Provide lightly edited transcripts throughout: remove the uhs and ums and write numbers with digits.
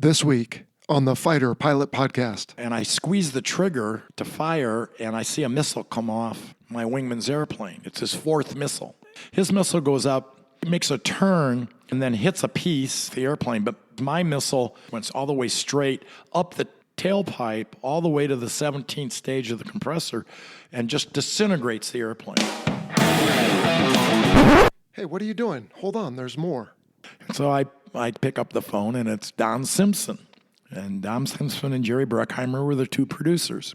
This week on the Fighter Pilot Podcast. And I squeeze the trigger to fire, and I see a missile come off my wingman's airplane. It's his fourth missile. His missile goes up, makes a turn, and then hits a piece of the airplane. But my missile went all the way straight up the tailpipe, all the way to the 17th stage of the compressor, and just disintegrates the airplane. Hey, what are you doing? Hold on, there's more. So I pick up the phone, and it's Don Simpson. And Don Simpson and Jerry Bruckheimer were the two producers.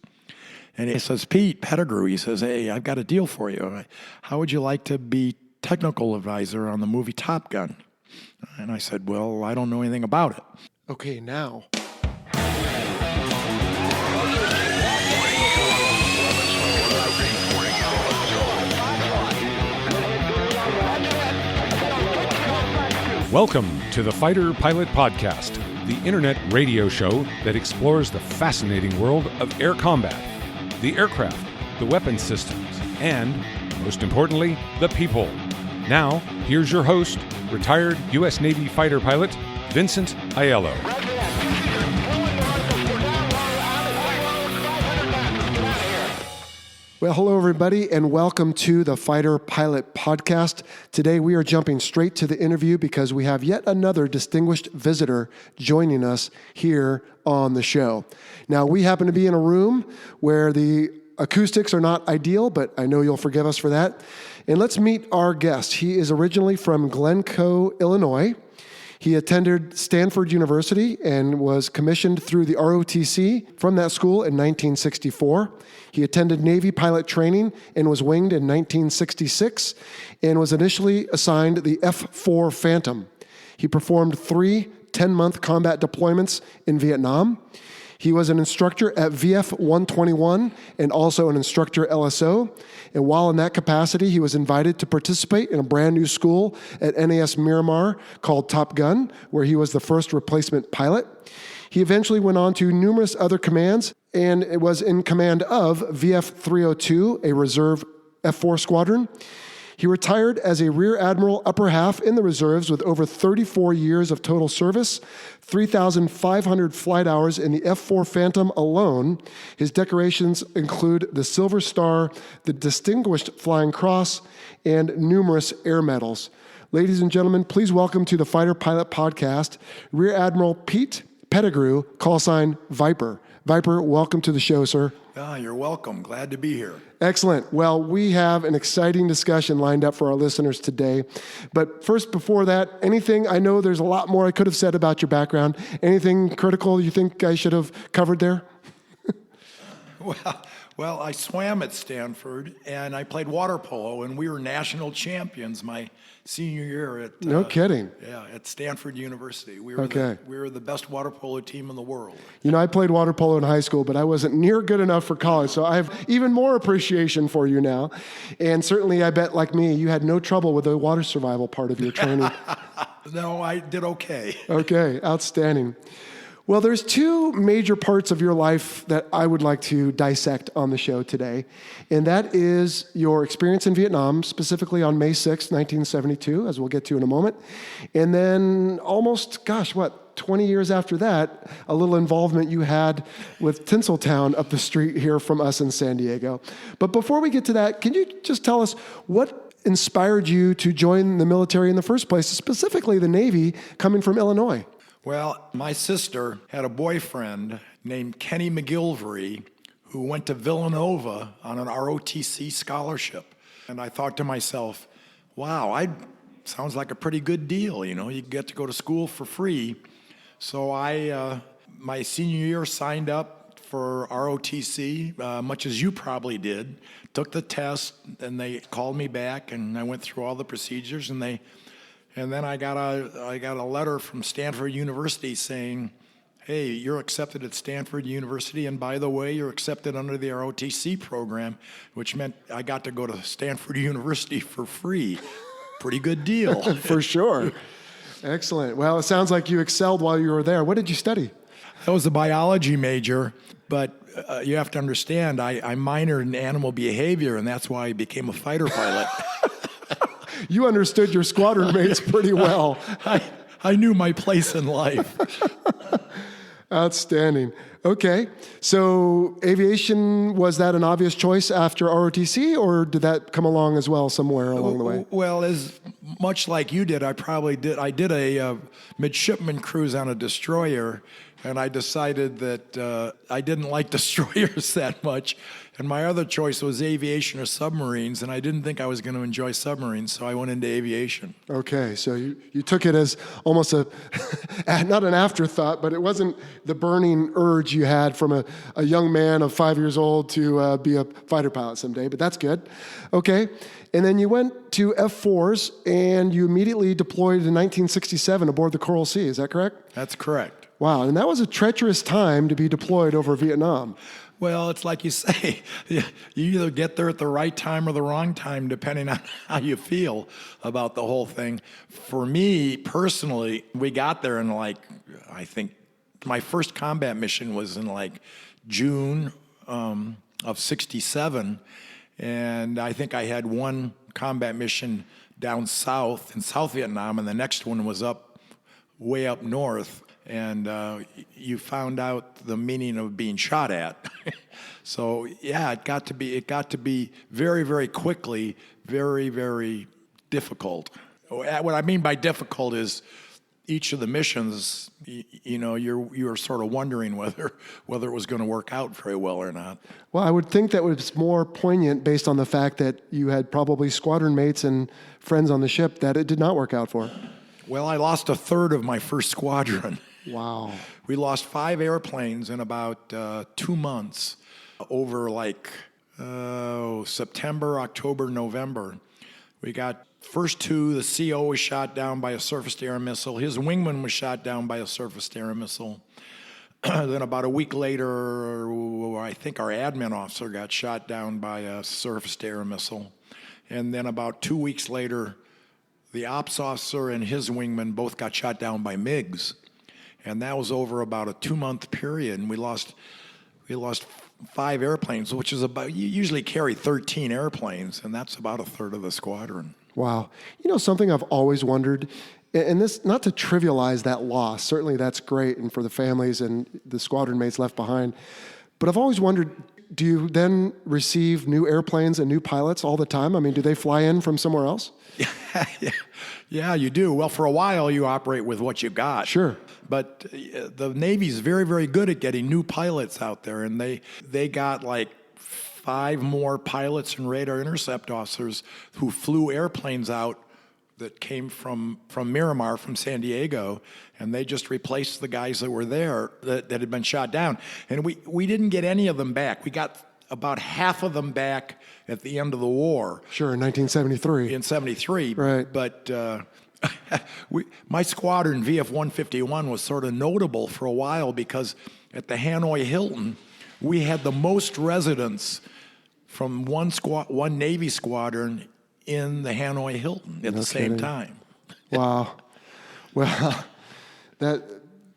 And he says, Pete, Pettigrew, he says, hey, I've got a deal for you. How would you like to be technical advisor on the movie Top Gun? And I said, well, I don't know anything about it. Okay, now. Welcome to the Fighter Pilot Podcast, the internet radio show that explores the fascinating world of air combat, the aircraft, the weapon systems, and, most importantly, the people. Now, here's your host, retired U.S. Navy fighter pilot, Vincent Aiello. Well, hello, everybody, and welcome to the Fighter Pilot Podcast. Today, we are jumping straight to the interview because we have yet another distinguished visitor joining us here on the show. Now, we happen to be in a room where the acoustics are not ideal, but I know you'll forgive us for that. And let's meet our guest. He is originally from Glencoe, Illinois. He attended Stanford University and was commissioned through the ROTC from that school in 1964. He attended Navy pilot training and was winged in 1966 and was initially assigned the F-4 Phantom. He performed 3 10-month combat deployments in Vietnam. He was an instructor at VF-121 and also an instructor LSO. And while in that capacity, he was invited to participate in a brand new school at NAS Miramar called Top Gun, where he was the first replacement pilot. He eventually went on to numerous other commands and was in command of VF-302, a reserve F-4 squadron. He retired as a Rear Admiral upper half in the reserves with over 34 years of total service, 3,500 flight hours in the F-4 Phantom alone. His decorations include the Silver Star, the Distinguished Flying Cross, and numerous air medals. Ladies and gentlemen, please welcome to the Fighter Pilot Podcast, Rear Admiral Pete Pettigrew, callsign Viper. Viper, welcome to the show, sir. You're welcome. Glad to be here. Excellent. Well, we have an exciting discussion lined up for our listeners today. But first, before that, I know there's a lot more I could have said about your background. Anything critical you think I should have covered there? Well, I swam at Stanford, and I played water polo, and we were national champions my senior year at No kidding. at Stanford University. We were the best water polo team in the world. You know, I played water polo in high school, but I wasn't near good enough for college, so I have even more appreciation for you now. And certainly, I bet, like me, you had no trouble with the water survival part of your training. No, I did okay. Okay, outstanding. Well, there's 2 major parts of your life that I would like to dissect on the show today, and that is your experience in Vietnam, specifically on May 6, 1972, as we'll get to in a moment, and then almost, 20 years after that, a little involvement you had with Tinseltown up the street here from us in San Diego. But before we get to that, can you just tell us what inspired you to join the military in the first place, specifically the Navy, coming from Illinois? Well, my sister had a boyfriend named Kenny McGilvery who went to Villanova on an ROTC scholarship. And I thought to myself, wow, sounds like a pretty good deal, you get to go to school for free. So I, my senior year, signed up for ROTC, much as you probably did, took the test, and they called me back, and I went through all the procedures, and then I got a letter from Stanford University saying, hey, you're accepted at Stanford University, and by the way, you're accepted under the ROTC program, which meant I got to go to Stanford University for free. Pretty good deal. For sure. Excellent. Well, it sounds like you excelled while you were there. What did you study? I was a biology major, but you have to understand, I minored in animal behavior, and that's why I became a fighter pilot. You understood your squadron mates pretty well. I knew my place in life. Outstanding. Okay. So aviation, was that an obvious choice after ROTC, or did that come along as well somewhere along the way? Well, as much like you did, I did a midshipman cruise on a destroyer, and I decided that I didn't like destroyers that much. And my other choice was aviation or submarines, and I didn't think I was going to enjoy submarines, so I went into aviation. Okay, so you took it as almost not an afterthought, but it wasn't the burning urge you had from a young man of 5 years old to be a fighter pilot someday, but that's good. Okay, and then you went to F-4s, and you immediately deployed in 1967 aboard the Coral Sea, is that correct? That's correct. Wow, and that was a treacherous time to be deployed over Vietnam. Well, it's like you say, you either get there at the right time or the wrong time, depending on how you feel about the whole thing. For me, personally, we got there in I think my first combat mission was in June of '67. And I think I had one combat mission down south in South Vietnam, and the next one was way up north. And you found out the meaning of being shot at. So yeah, it got to be very, very quickly, very, very difficult. What I mean by difficult is each of the missions, you're sort of wondering whether it was going to work out very well or not. Well, I would think that was more poignant based on the fact that you had probably squadron mates and friends on the ship that it did not work out for. Well, I lost a third of my first squadron. Wow. We lost 5 airplanes in about 2 months over September, October, November. We got first 2, the CO was shot down by a surface-to-air missile. His wingman was shot down by a surface-to-air missile. Then about a week later, I think our admin officer got shot down by a surface-to-air missile. And then about 2 weeks later, the ops officer and his wingman both got shot down by MiGs. And that was over about a 2-month period, and we lost 5 airplanes, which is about, you usually carry 13 airplanes, and that's about a third of the squadron. Wow. Something I've always wondered, and this, not to trivialize that loss, certainly that's great, and for the families and the squadron mates left behind, but I've always wondered, do you then receive new airplanes and new pilots all the time? I mean, do they fly in from somewhere else? Yeah, you do. Well, for a while, you operate with what you got. Sure. But the Navy's very, very good at getting new pilots out there, and they got 5 more pilots and radar intercept officers who flew airplanes out that came from Miramar, from San Diego, and they just replaced the guys that were there that had been shot down. And we didn't get any of them back. We got about half of them back at the end of the war. Sure, in 1973. In 73. Right. But my squadron, VF-151, was sort of notable for a while because at the Hanoi Hilton, we had the most residents from one Navy squadron in the Hanoi Hilton at the same time. Wow. Well, that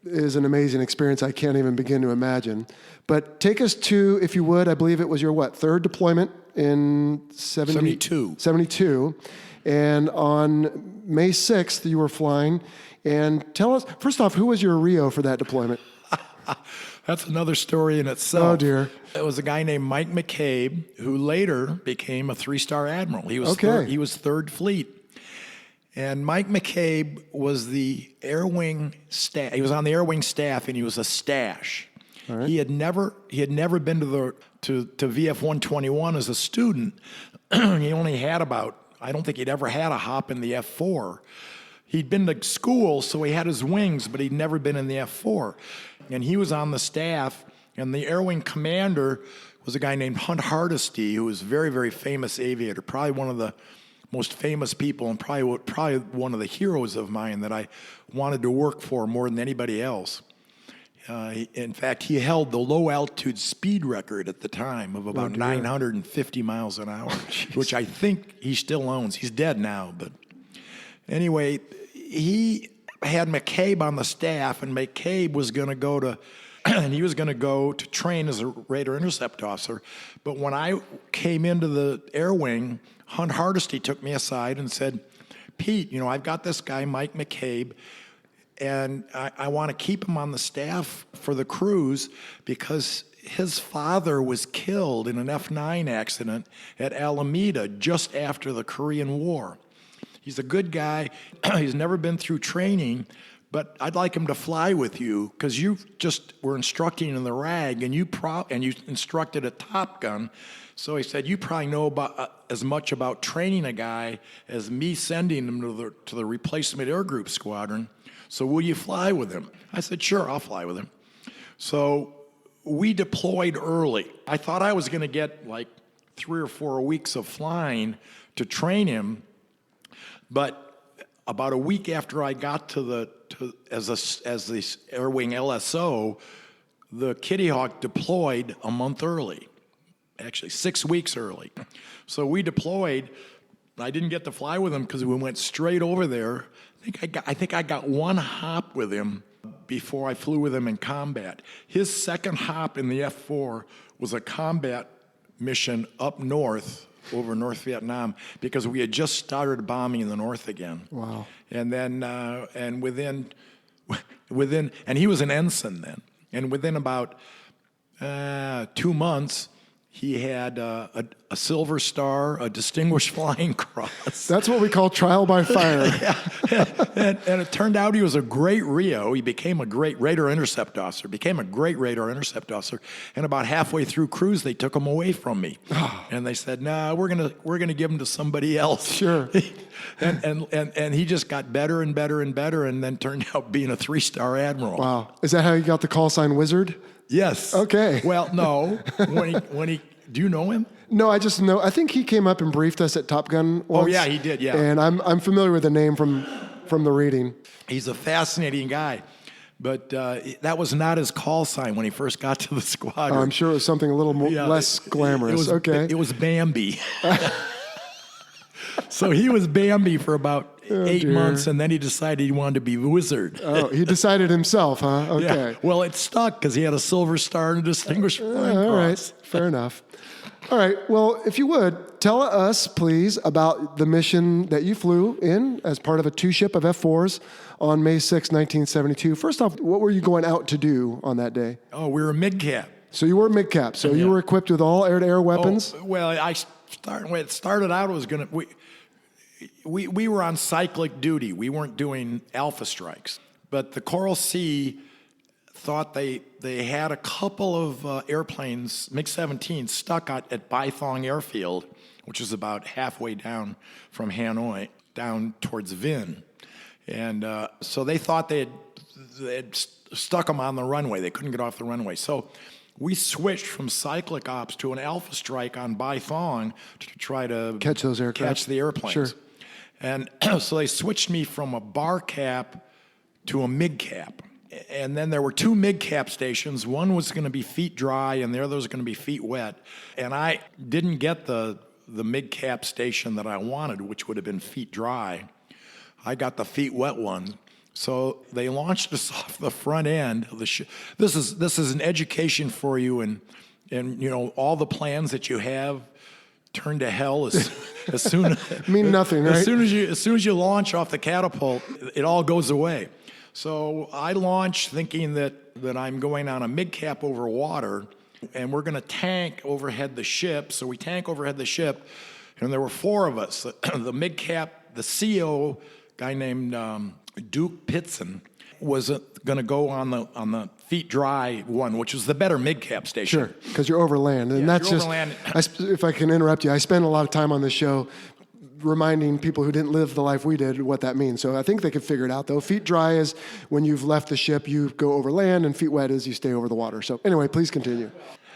is an amazing experience I can't even begin to imagine. But take us to, if you would, I believe it was your, third deployment in 72. 72. And on May 6th, you were flying. And tell us, first off, who was your Rio for that deployment? That's another story in itself. Oh, dear. It was a guy named Mike Mccabe, who later became a 3-star admiral. He was he was Third Fleet. And Mike Mccabe was the air wing staff. He was on the air wing staff, and he was a stash. All right. He had never been to VF-121 as a student. He only had I don't think he'd ever had a hop in the F-4. He'd been to school, so he had his wings, but he'd never been in the F-4. And he was on the staff, and the air wing commander was a guy named Hunt Hardesty, who was a very, very famous aviator, probably one of the most famous people and probably one of the heroes of mine that I wanted to work for more than anybody else. In fact, he held the low-altitude speed record at the time of about 950 miles an hour, which I think he still owns. He's dead now, but anyway, he had Mccabe on the staff, and Mccabe was going to go to train as a radar intercept officer. But when I came into the air wing, Hunt Hardesty took me aside and said, "Pete, I've got this guy, Mike Mccabe. And I want to keep him on the staff for the cruise because his father was killed in an F-9 accident at Alameda just after the Korean War. He's a good guy. He's never been through training, but I'd like him to fly with you because you just were instructing in the RAG and you instructed at Top Gun. So he said, you probably know about as much about training a guy as me sending him to the replacement air group squadron. So will you fly with him? I said, sure, I'll fly with him. So we deployed early. I thought I was going to get like 3 or 4 weeks of flying to train him, but about a week after I got as the Air Wing LSO, the Kitty Hawk deployed a month early, actually 6 weeks early. So we deployed. I didn't get to fly with him because we went straight over there. I think I got one hop with him before I flew with him in combat. His second hop in the F-4 was a combat mission up north over North Vietnam because we had just started bombing the north again. Wow. And then, and within, and he was an ensign then. And within about 2 months, he had a Silver Star, a Distinguished Flying Cross. That's what we call trial by fire. and it turned out he was a great RIO. He became a great radar intercept officer, And about halfway through cruise, they took him away from me. And they said, no, we're gonna give him to somebody else. Sure. and he just got better and better and better and then turned out being a 3-star Admiral. Wow. Is that how you got the call sign Wizard? Yes. Okay. Well, no. When he, do you know him? No, I just know. I think he came up and briefed us at Top Gun once. Oh yeah, he did. Yeah. And I'm familiar with the name from the reading. He's a fascinating guy, but that was not his call sign when he first got to the squadron. I'm sure it was something a little less glamorous. It was Bambi. So he was Bambi for about 8 months, and then he decided he wanted to be Wizard. Oh, he decided himself, huh? Okay. Yeah. Well, it stuck because he had a Silver Star and a Distinguished Flying Cross. All right, fair enough. All right, well, if you would, tell us, please, about the mission that you flew in as part of a 2-ship of F-4s on May 6, 1972. First off, what were you going out to do on that day? Oh, we were a Mccabe. So you were a Mccabe. So you were equipped with all air-to-air weapons? Oh, well, when it started out, it was going to... We were on cyclic duty. We weren't doing alpha strikes. But the Coral Sea thought they had a couple of airplanes, MiG-17, stuck at Bai Thong Airfield, which is about halfway down from Hanoi, down towards Vinh. And so they thought they had stuck them on the runway. They couldn't get off the runway. So we switched from cyclic ops to an alpha strike on Bai Thong to try to catch those aircraft. Catch the airplanes. Sure. And so they switched me from a bar cap to a MiG cap. And then there were 2 MiG cap stations. One was going to be feet dry, and the other was going to be feet wet. And I didn't get the MiG cap station that I wanted, which would have been feet dry. I got the feet wet one. So they launched us off the front end of the ship. This is an education for you, and you know all the plans that you have turn to hell as soon mean nothing, right? As soon as you launch off the catapult, it all goes away. So I launched thinking that I'm going on a MiG cap over water, and we're going to tank overhead the ship. So we tank overhead the ship, and there were 4 of us. The MiG cap, the CO guy named Duke Pitson was going to go on the feet dry one, which was the better MiG cap station. Sure, because you're over land, and that's just. If I can interrupt you, I spend a lot of time on this show reminding people who didn't live the life we did what that means. So I think they could figure it out, though. Feet dry is when you've left the ship, you go over land, and feet wet is you stay over the water. So anyway, please continue.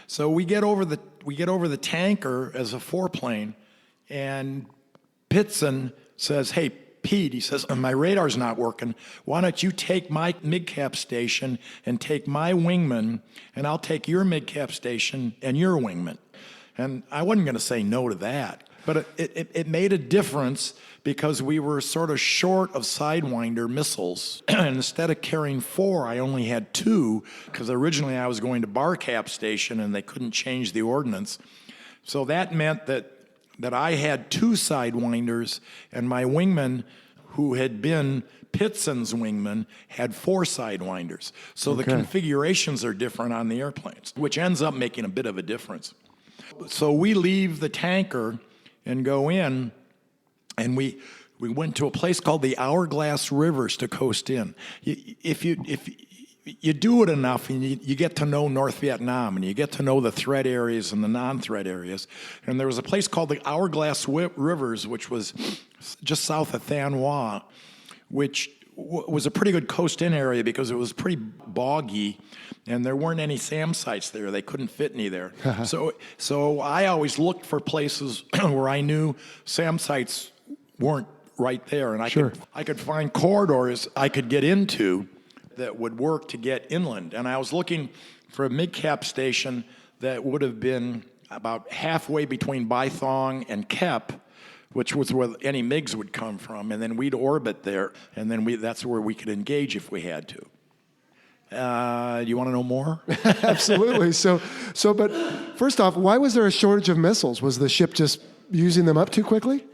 So we get over the tanker as a 4-plane, and Pitson says, "Hey, Pete," he says, "my radar's not working. Why don't you take my MiG cap station and take my wingman, and I'll take your MiG cap station and your wingman." And I wasn't going to say no to that. But it made a difference because we were sort of short of Sidewinder missiles. And instead of carrying 4, I only had 2 because originally I was going to bar cap station and they couldn't change the ordnance. So that meant that I had 2 Sidewinders, and my wingman, who had been Pitson's wingman had 4 sidewinders. So the configurations are different on the airplanes, which ends up making a bit of a difference. So we leave the tanker and go in, and we went to a place called the Hourglass Rivers to coast in. If you do it enough, and you get to know North Vietnam, and you get to know the threat areas and the non-threat areas. And there was a place called the Hourglass Rivers, which was just south of Thanh Hoa, which was a pretty good coast-in area because it was pretty boggy, and there weren't any SAM sites there. They couldn't fit any there. So I always looked for places where I knew SAM sites weren't right there, and I could find corridors I could get into that would work to get inland. And I was looking for a Mccabe station that would have been about halfway between Bai Thong and Kep, which was where any MiGs would come from, and then we'd orbit there, and then that's where we could engage if we had to. Do you want to know more? Absolutely. But first off, why was there a shortage of missiles? Was the ship just using them up too quickly?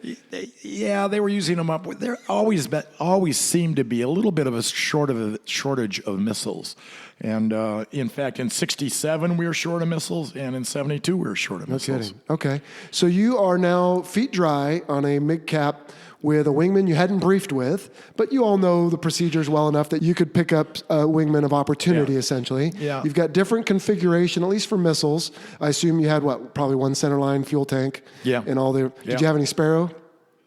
Yeah, they were using them up. There always seemed to be a little bit of a shortage of missiles. And in fact, in 67 we were short of missiles, and in 72 we were short of missiles. No kidding. Okay. So you are now feet dry on a Mccabe with a wingman you hadn't briefed with, but you all know the procedures well enough that you could pick up a wingman of opportunity, essentially. Yeah. You've got different configuration, at least for missiles. I assume you had, probably one centerline fuel tank? Yeah. And all the... Did you have any Sparrow?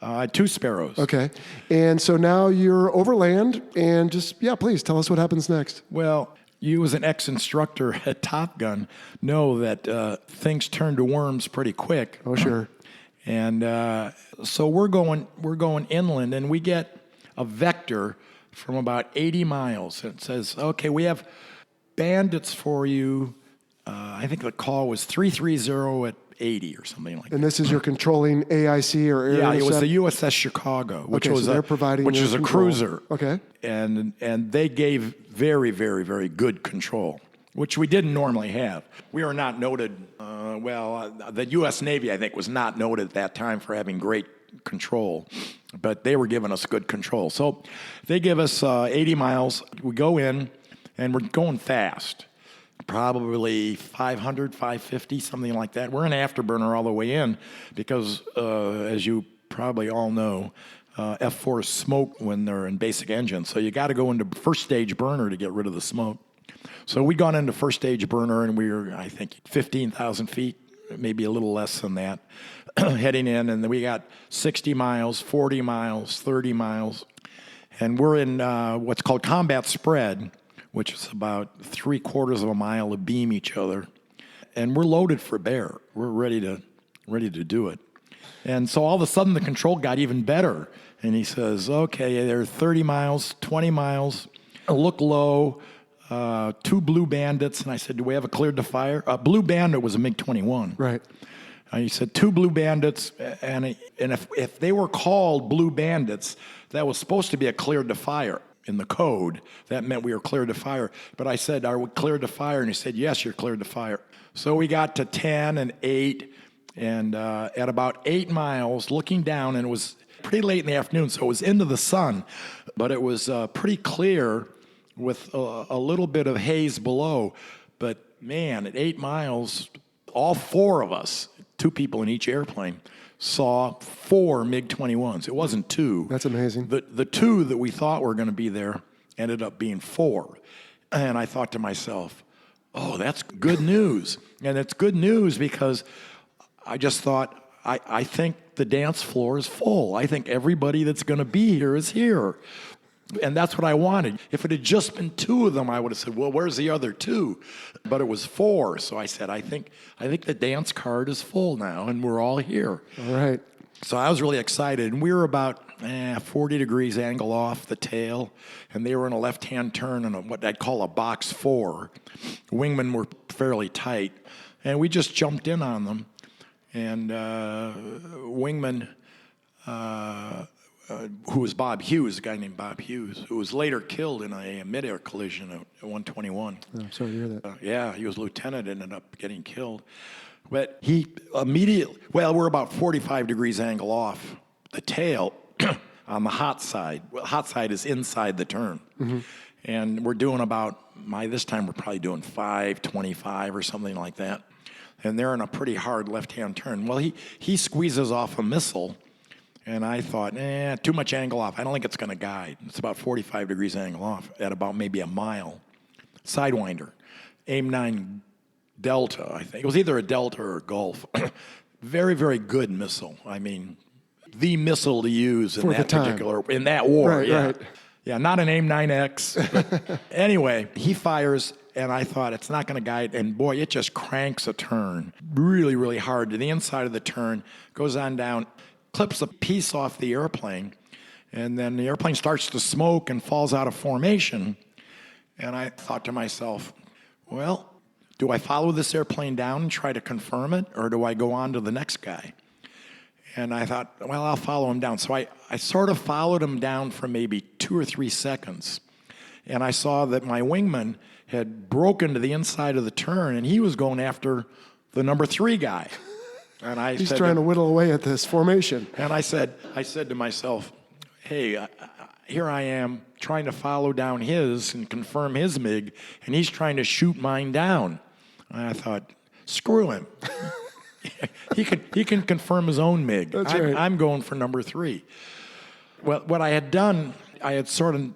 2 Sparrows. Okay. And so now you're overland, and please tell us what happens next. Well, you as an ex-instructor at Top Gun know that things turn to worms pretty quick. Oh, sure. And so we're going inland, and we get a vector from about 80 miles. It says, okay, we have bandits for you. I think the call was 330 at 80 or something like that. And this is your controlling AIC or air Yeah, it was intercept? the USS Chicago, which was they're providing which is a control. cruiser. Okay. And they gave very, very, very good control, which we didn't normally have. We are not noted, the U.S. Navy, I think, was not noted at that time for having great control, but they were giving us good control. So they give us 80 miles. We go in, and we're going fast, probably 500, 550, something like that. We're in afterburner all the way in because, as you probably all know, F-4s smoke when they're in basic engine, so you got to go into first stage burner to get rid of the smoke. So we got into first stage burner, and we were, I think, 15,000 feet, maybe a little less than that, heading in. And then we got 60 miles, 40 miles, 30 miles. And we're in what's called combat spread, which is about 3/4 of a mile abeam each other. And we're loaded for bear. We're ready to do it. And so all of a sudden, the control got even better. And he says, okay, there are 30 miles, 20 miles, look low, 2 blue bandits. And I said, do we have a cleared to fire? A blue bandit was a MiG-21. Right. And he said, 2 blue bandits. And if they were called blue bandits, that was supposed to be a cleared to fire in the code. That meant we were cleared to fire. But I said, are we cleared to fire? And he said, yes, you're cleared to fire. So we got to 10 and 8. And at about 8 miles, looking down, and it was pretty late in the afternoon, so it was into the sun, but it was pretty clear with a little bit of haze below. But man, at 8 miles, all 4 of us, 2 people in each airplane, saw 4 MiG-21s. It wasn't 2. That's amazing. The 2 that we thought were going to be there ended up being 4. And I thought to myself, oh, that's good news. And it's good news because I just thought, I think the dance floor is full. I think everybody that's going to be here is here. And that's what I wanted. If it had just been 2 of them, I would have said, well, where's the other 2? But it was 4. So I said, I think the dance card is full now, and we're all here. All right. So I was really excited. And we were about 40 degrees angle off the tail, and they were in a left-hand turn in what I'd call a box 4. Wingmen were fairly tight. And we just jumped in on them. And wingman, who was Bob Hughes, a guy named Bob Hughes, who was later killed in a midair collision at 121. I'm sorry to hear that. Yeah, he was lieutenant, ended up getting killed. But he immediately, we're about 45 degrees angle off the tail. on the hot side. Well, hot side is inside the turn. And we're doing this time we're probably doing 525 or something like that. And they're in a pretty hard left-hand turn. Well, he squeezes off a missile, and I thought, too much angle off. I don't think it's going to guide. It's about 45 degrees angle off at about maybe a mile. Sidewinder, AIM-9 Delta, I think. It was either a Delta or a Gulf. Very, very good missile. I mean, the missile to use in that war. Right, yeah. right. Yeah, not an AIM-9X. But anyway, he fires, and I thought it's not going to guide. And boy, it just cranks a turn really, really hard to the inside of the turn, goes on down, clips a piece off the airplane, and then the airplane starts to smoke and falls out of formation. And I thought to myself, well, do I follow this airplane down and try to confirm it, or do I go on to the next guy? And I thought, well, I'll follow him down. So I sort of followed him down for maybe 2 or 3 seconds. And I saw that my wingman had broken to the inside of the turn, and he was going after the number 3 guy. And He's trying to whittle away at this formation. And I said to myself, hey, here I am trying to follow down his and confirm his MiG, and he's trying to shoot mine down. And I thought, screw him. He can confirm his own MiG. That's right. I'm going for number 3. Well, what I had done, I had sort of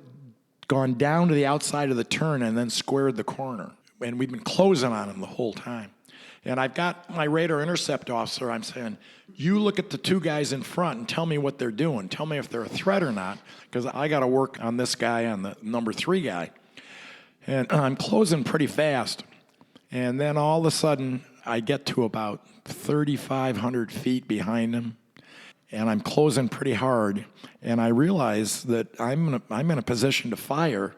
gone down to the outside of the turn and then squared the corner. And we'd been closing on him the whole time. And I've got my radar intercept officer. I'm saying, you look at the 2 guys in front and tell me what they're doing. Tell me if they're a threat or not, because I got to work on this guy, on the number 3 guy. And I'm closing pretty fast. And then all of a sudden, I get to about 3,500 feet behind him, and I'm closing pretty hard. And I realize that I'm in a position to fire,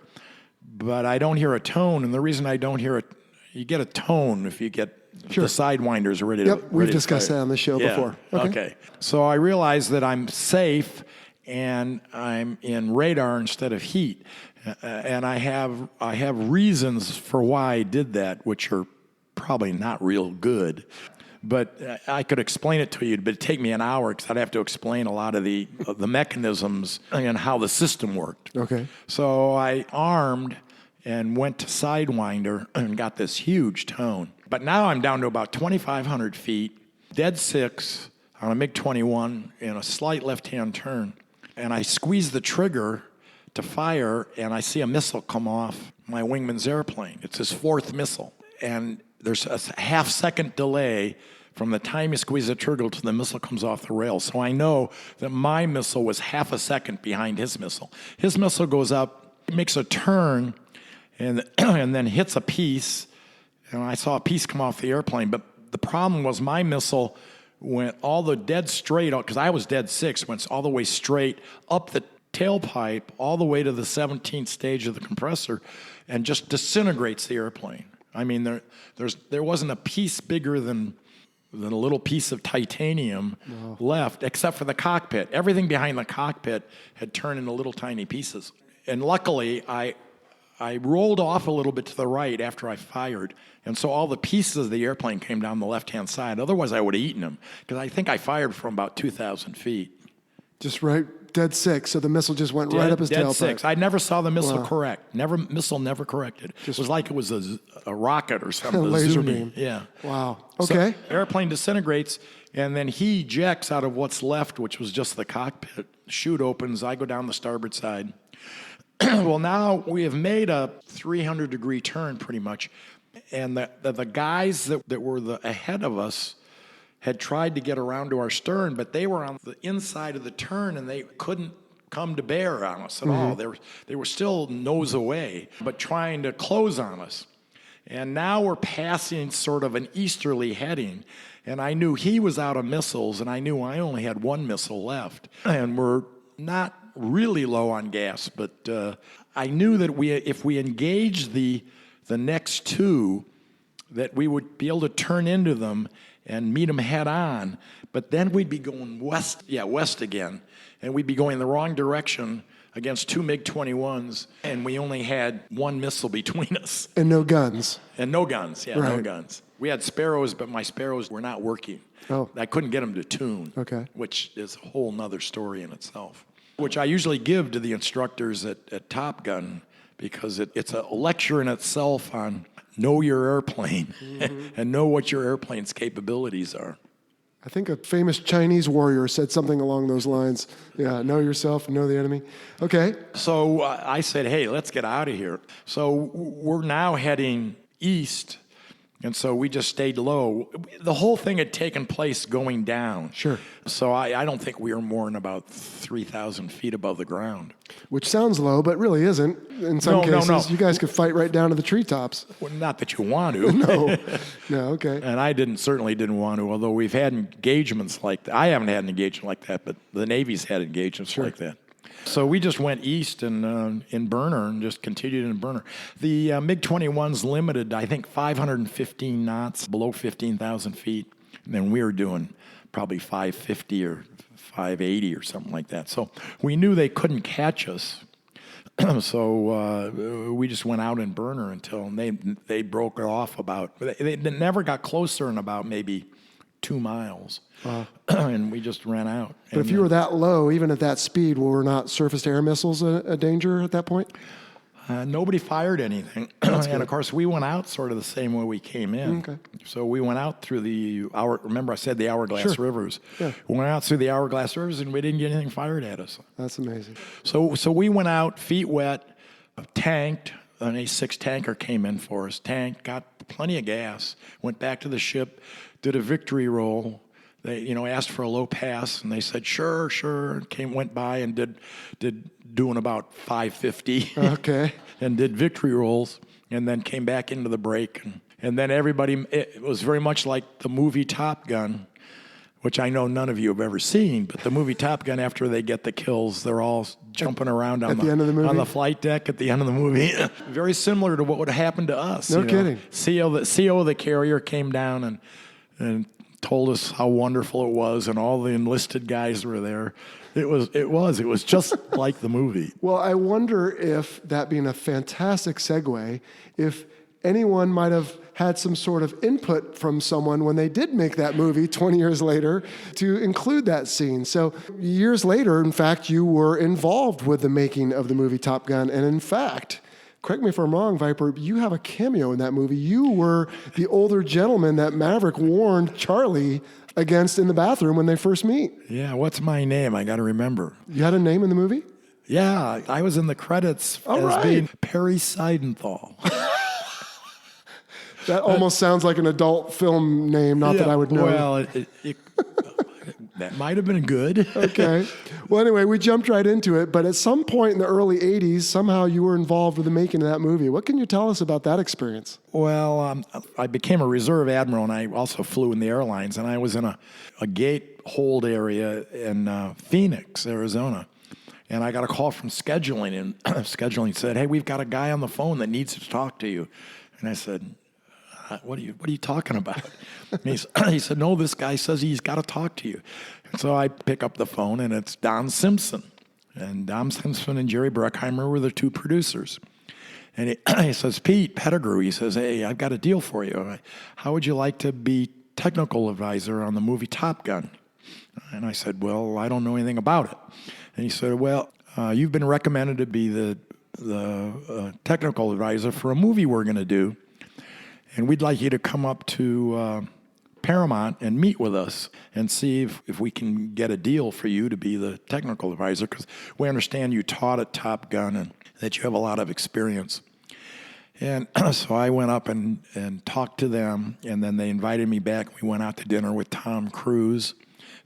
but I don't hear a tone. And the reason I don't hear it, you get a tone if you get the sidewinders ready to. Yep, we've discussed that on the show before. Okay. So I realize that I'm safe, and I'm in radar instead of heat. And I have reasons for why I did that, which are probably not real good. But I could explain it to you, but it'd take me an hour because I'd have to explain a lot of the mechanisms and how the system worked. Okay. So I armed and went to Sidewinder and got this huge tone. But now I'm down to about 2,500 feet, dead 6 on a MiG-21 in a slight left-hand turn. And I squeeze the trigger to fire, and I see a missile come off my wingman's airplane. It's his 4th missile. And there's a half-second delay from the time you squeeze the trigger to the missile comes off the rail. So I know that my missile was half a second behind his missile. His missile goes up, makes a turn, and then hits a piece. And I saw a piece come off the airplane. But the problem was my missile went all the dead straight, because I was dead 6, went all the way straight up the tailpipe all the way to the 17th stage of the compressor and just disintegrates the airplane. I mean, there wasn't a piece bigger than a little piece of titanium left, except for the cockpit. Everything behind the cockpit had turned into little tiny pieces. And luckily, I rolled off a little bit to the right after I fired, and so all the pieces of the airplane came down the left-hand side. Otherwise, I would have eaten them, because I think I fired from about 2,000 feet. Just right, dead 6, so the missile just went right up his tailpipe. Dead 6. I never saw the missile correct. Missile never corrected. It was like it was a rocket or something. A laser Zuni. beam. Yeah. Wow. Okay. So airplane disintegrates, and then he ejects out of what's left, which was just the cockpit. Chute opens. I go down the starboard side. Well, now we have made a 300-degree turn pretty much, and the guys that were ahead of us had tried to get around to our stern, but they were on the inside of the turn, and they couldn't come to bear on us at all. They were still nose away, but trying to close on us. And now we're passing sort of an easterly heading, and I knew he was out of missiles, and I knew I only had 1 missile left. And we're not really low on gas, but I knew that if we engaged the next 2, that we would be able to turn into them and meet them head on, but then we'd be going west again, and we'd be going the wrong direction against 2 MiG-21s, and we only had 1 missile between us. And no guns. No guns. Right. We had Sparrows, but my Sparrows were not working. Oh. I couldn't get them to tune, Okay. which is a whole nother story in itself. which I usually give to the instructors at Top Gun, because it's a lecture in itself on know your airplane and know what your airplane's capabilities are. I think a famous Chinese warrior said something along those lines. Yeah, know yourself, know the enemy. Okay. So I said, hey, let's get out of here. So we're now heading east, and so we just stayed low. The whole thing had taken place going down. Sure. So I don't think we were more than about 3,000 feet above the ground. Which sounds low, but really isn't. In some cases, No. you guys could fight right down to the treetops. Well, not that you want to. No, okay. And I certainly didn't want to, although we've had engagements like that. I haven't had an engagement like that, but the Navy's had engagements like that. So we just went east and in burner and just continued in burner. The MiG-21's limited, I think, 515 knots, below 15,000 feet. And then we were doing probably 550 or 580 or something like that. So we knew they couldn't catch us. So we just went out in burner until they broke it off about, they never got closer than about maybe 2 miles. And we just ran out. But if you were that low, even at that speed, were not surface-to-air missiles a danger at that point? Nobody fired anything. And of course, we went out sort of the same way we came in. Okay. So we went out through remember I said the Hourglass Rivers. Yeah. We went out through the Hourglass Rivers and we didn't get anything fired at us. That's amazing. So we went out, feet wet, tanked. An A6 tanker came in for us, tanked, got plenty of gas, went back to the ship, did a victory roll. They, asked for a low pass, and they said, sure. Went by and doing about 550. Okay. And did victory rolls, and then came back into the break. And then it was very much like the movie Top Gun, which I know none of you have ever seen, but the movie Top Gun, after they get the kills, they're all jumping around on the end of the movie? On the flight deck at the end of the movie. Very similar to what would happen to us. No kidding. CO of the carrier came down and told us how wonderful it was, and all the enlisted guys were there. It was just like the movie. Well, I wonder if, that being a fantastic segue, if anyone might have had some sort of input from someone when they did make that movie 20 years later to include that scene. So years later, in fact, you were involved with the making of the movie Top Gun. And in fact, correct me if I'm wrong, Viper, you have a cameo in that movie. You were the older gentleman that Maverick warned Charlie against in the bathroom when they first meet. Yeah, what's my name? I got to remember. You had a name in the movie? Yeah, I was in the credits being Perry Seidenthal. That almost sounds like an adult film name, not that I would know. Well, that might have been good. Okay. Well, anyway, we jumped right into it, but at some point in the early 80s, somehow you were involved with the making of that movie. What can you tell us about that experience? Well, I became a reserve admiral, and I also flew in the airlines, and I was in a gate hold area in Phoenix, Arizona. And I got a call from scheduling, and scheduling said, hey, we've got a guy on the phone that needs to talk to you. And I said, what are you talking about? And he said, no, this guy says he's got to talk to you. And so I pick up the phone, and it's Don Simpson. And Don Simpson and Jerry Bruckheimer were the two producers. And he says, Pete, Pettigrew, he says, hey, I've got a deal for you. How would you like to be technical advisor on the movie Top Gun? And I said, well, I don't know anything about it. And he said, well, you've been recommended to be the technical advisor for a movie we're going to do. And we'd like you to come up to Paramount and meet with us and see if we can get a deal for you to be the technical advisor, because we understand you taught at Top Gun and that you have a lot of experience. And so I went up and talked to them, and then they invited me back. We went out to dinner with Tom Cruise.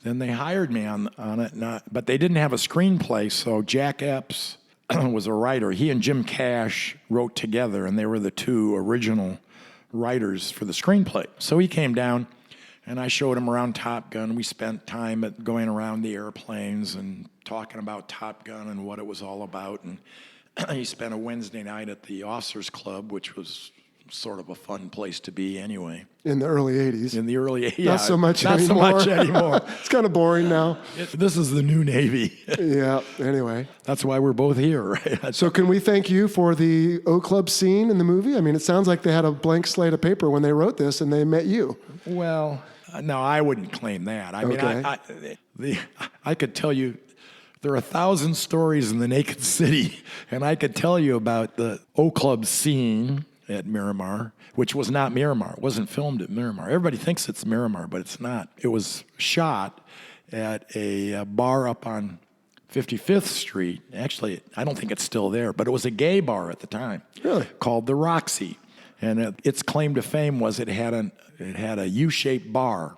Then they hired me on it, but they didn't have a screenplay, so Jack Epps was a writer. He and Jim Cash wrote together, and they were the two original writers for the screenplay. So he came down, and I showed him around Top Gun. We spent time going around the airplanes and talking about Top Gun and what it was all about. And he spent a Wednesday night at the Officers Club, which was sort of a fun place to be anyway. In the early 80s. In the early 80s. Not so much anymore. It's kind of boring now. This is the new Navy. Yeah, anyway. That's why we're both here, right? So can we thank you for the O Club scene in the movie? I mean, it sounds like they had a blank slate of paper when they wrote this and they met you. Well, no, I wouldn't claim that. I mean, I could tell you There are 1,000 stories in the naked city, and I could tell you about the O Club scene at Miramar, which was not Miramar. It wasn't filmed at Miramar. Everybody thinks it's Miramar, but it's not. It was shot at a bar up on 55th Street. Actually, I don't think it's still there, but it was a gay bar at the time. Really? Called the Roxy. And its claim to fame was it had a U-shaped bar.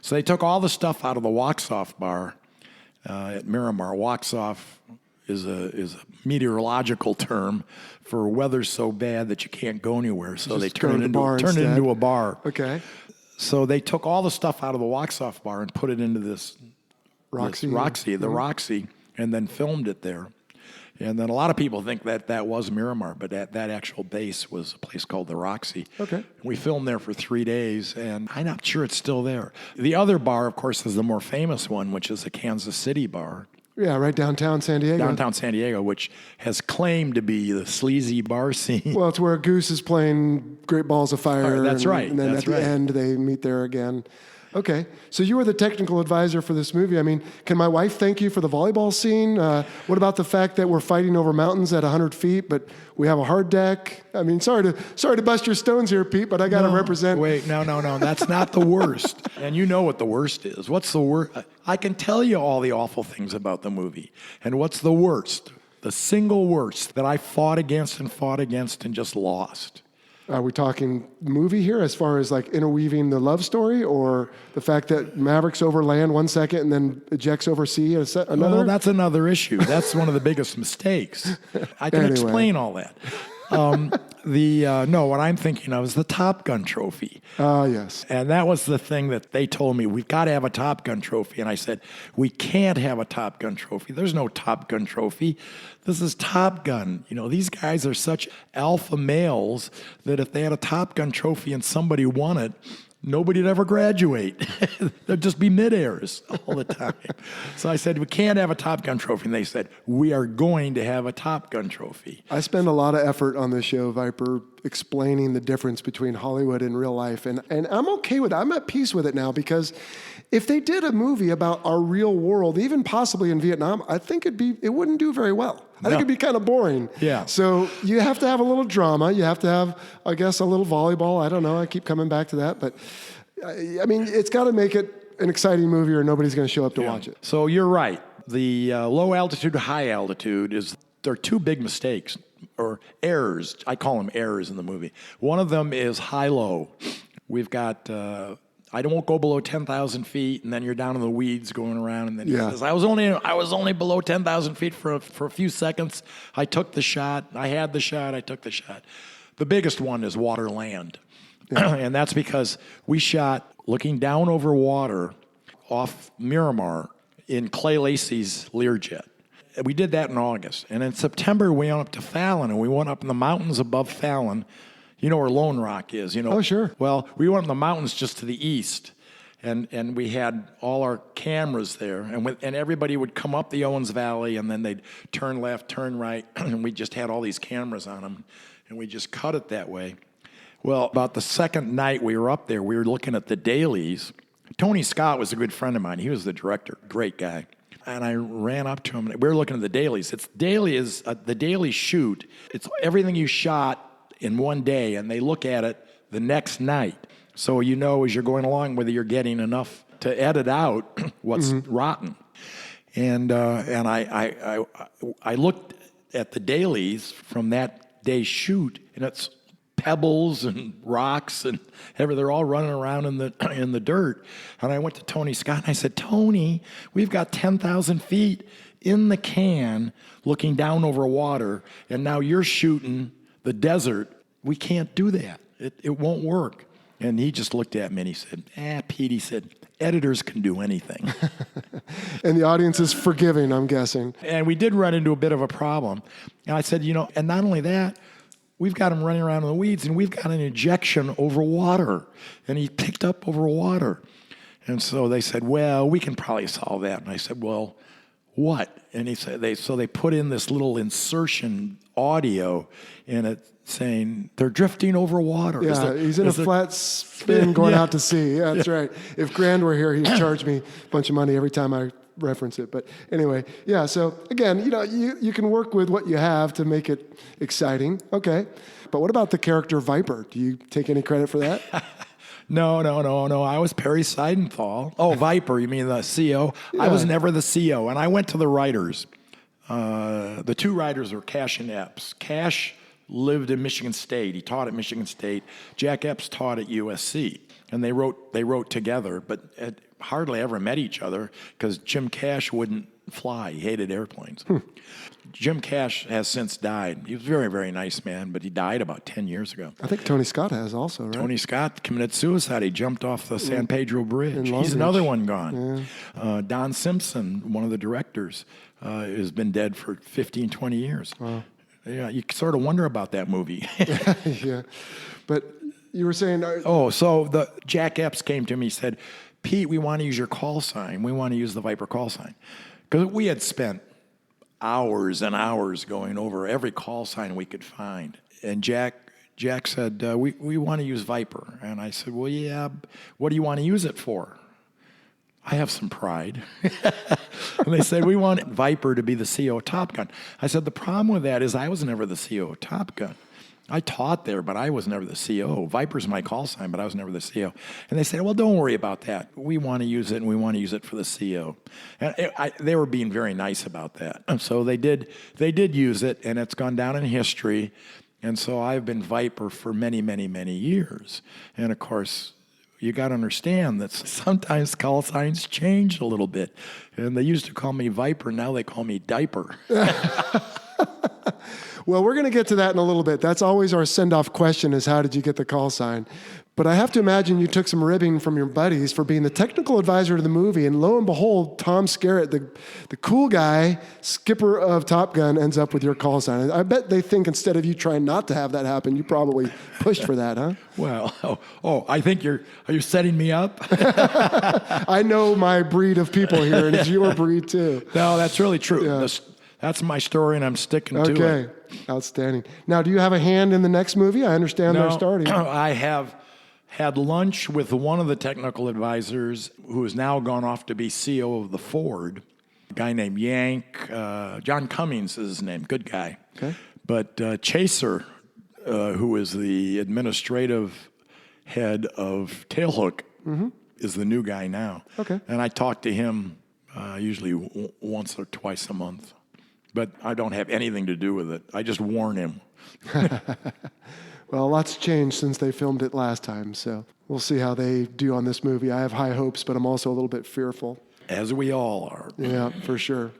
So they took all the stuff out of the walks-off bar at Miramar. Walks-off is a meteorological term for weather so bad that you can't go anywhere. So they turn it into a bar. Okay. So they took all the stuff out of the walks-off bar and put it into this Roxy, and then filmed it there. And then a lot of people think that was Miramar, but that actual base was a place called the Roxy. Okay. We filmed there for 3 days, and I'm not sure it's still there. The other bar, of course, is the more famous one, which is the Kansas City bar. Yeah, right downtown San Diego. Downtown San Diego, which has claimed to be the sleazy bar scene. Well, it's where Goose is playing Great Balls of Fire. That's right. And then at the end, they meet there again. Okay, so you were the technical advisor for this movie. I mean, can my wife thank you for the volleyball scene? What about the fact that we're fighting over mountains at 100 feet, but we have a hard deck? I mean, sorry to bust your stones here, Pete, but I got to represent. Wait, no, that's not the worst. And you know what the worst is. What's the worst? I can tell you all the awful things about the movie. And what's the worst? The single worst that I fought against and just lost. Are we talking movie here as far as like interweaving the love story, or the fact that Maverick's over land 1 second and then ejects over sea another? Well, that's another issue. That's one of the biggest mistakes. I can explain all that. No, what I'm thinking of is the Top Gun trophy. Yes. And that was the thing that they told me, we've got to have a Top Gun trophy. And I said, we can't have a Top Gun trophy. There's no Top Gun trophy. This is Top Gun. You know, these guys are such alpha males that if they had a Top Gun trophy and somebody won it, nobody'd ever graduate. There'd just be mid-airs all the time. So I said, we can't have a Top Gun trophy. And they said, we are going to have a Top Gun trophy. I spend a lot of effort on this show, Viper, explaining the difference between Hollywood and real life. And I'm okay with it. I'm at peace with it now, because if they did a movie about our real world, even possibly in Vietnam, I think it wouldn't do very well. I think it'd be kind of boring. Yeah. So you have to have a little drama. You have to have, I guess, a little volleyball. I don't know. I keep coming back to that. But, I mean, it's got to make it an exciting movie or nobody's going to show up to watch it. So you're right. The low altitude to high altitude there are two big mistakes, or errors. I call them errors in the movie. One of them is high-low. We've got... I won't go below 10,000 feet, and then you're down in the weeds going around. And then he says, I was only below 10,000 feet for a few seconds. I took the shot. I had the shot. I took the shot. The biggest one is water land. Yeah. And that's because we shot looking down over water off Miramar in Clay Lacy's Learjet. We did that in August. And in September, we went up to Fallon, and we went up in the mountains above Fallon. You know where Lone Rock is, you know? Oh, sure. Well, we went in the mountains just to the east, and we had all our cameras there, and everybody would come up the Owens Valley, and then they'd turn left, turn right, and we just had all these cameras on them, and we just cut it that way. Well, about the second night we were up there, we were looking at the dailies. Tony Scott was a good friend of mine. He was the director, great guy. And I ran up to him, and we were looking at the dailies. The daily shoot. It's everything you shot in one day, and they look at it the next night. So you know as you're going along whether you're getting enough to edit out what's rotten. And I looked at the dailies from that day's shoot, and it's pebbles and rocks and they're all running around in the dirt. And I went to Tony Scott and I said, Tony, we've got 10,000 feet in the can looking down over water, and now you're shooting the desert. We can't do that. It won't work. And he just looked at me and he said, Pete, he said, editors can do anything. And the audience is forgiving, I'm guessing. And we did run into a bit of a problem. And I said, and not only that, we've got him running around in the weeds, and we've got an ejection over water. And he picked up over water. And so they said, well, we can probably solve that. And I said, well, what? And he said, they put in this little insertion audio in it saying they're drifting over water. Yeah, he's in a flat spin going out to sea. Yeah, that's right. If Grand were here, he'd charge me a bunch of money every time I reference it. But anyway, yeah. So again, you can work with what you have to make it exciting. Okay. But what about the character Viper? Do you take any credit for that? No. I was Perry Seidenthal. Oh, Viper, you mean the CO? Yeah. I was never the CO. And I went to the writers. The two writers were Cash and Epps. Cash lived in Michigan State. He taught at Michigan State. Jack Epps taught at USC. And they wrote together, but hardly ever met each other because Jim Cash wouldn't fly. He hated airplanes. Jim Cash has since died. He was a very, very nice man, but he died about 10 years ago. I think Tony Scott has also, right? Tony Scott committed suicide. He jumped off the San Pedro Bridge. Long He's Beach. another one gone. Yeah. Don Simpson, one of the directors, has been dead for 15, 20 years. Wow. Yeah, you sort of wonder about that movie. Yeah. But you were saying... So the Jack Epps came to me and said, Pete, we want to use your call sign. We want to use the Viper call sign. Because we had spent hours and hours going over every call sign we could find. And Jack said, we want to use Viper. And I said, well, yeah, what do you want to use it for? I have some pride. And they said, we want Viper to be the CO of TOPGUN. I said, the problem with that is I was never the CO of TOPGUN. I taught there, but I was never the CO. Viper's my call sign, but I was never the CO. And they said, well, don't worry about that. We want to use it, and we want to use it for the CO. And they were being very nice about that. And so they did use it, and it's gone down in history. And so I've been Viper for many, many, many years. And, of course, you got to understand that sometimes call signs change a little bit. And they used to call me Viper. Now they call me Diaper. Well, we're going to get to that in a little bit. That's always our send-off question is how did you get the call sign? But I have to imagine you took some ribbing from your buddies for being the technical advisor to the movie. And lo and behold, Tom Skerritt, the cool guy, skipper of Top Gun, ends up with your call sign. I bet they think instead of you trying not to have that happen, you probably pushed for that, huh? Well, I think are you setting me up? I know my breed of people here, and it's your breed too. No, that's really true. Yeah. That's my story, and I'm sticking to it. Okay, outstanding. Now, do you have a hand in the next movie? I understand they're starting. I have had lunch with one of the technical advisors who has now gone off to be CO of the Ford, a guy named Yank. John Cummings is his name, good guy. Okay. But Chaser, who is the administrative head of Tailhook, is the new guy now. Okay. And I talk to him usually once or twice a month. But I don't have anything to do with it. I just warn him. Well, lots changed since they filmed it last time, so we'll see how they do on this movie. I have high hopes, but I'm also a little bit fearful. As we all are. Yeah, for sure.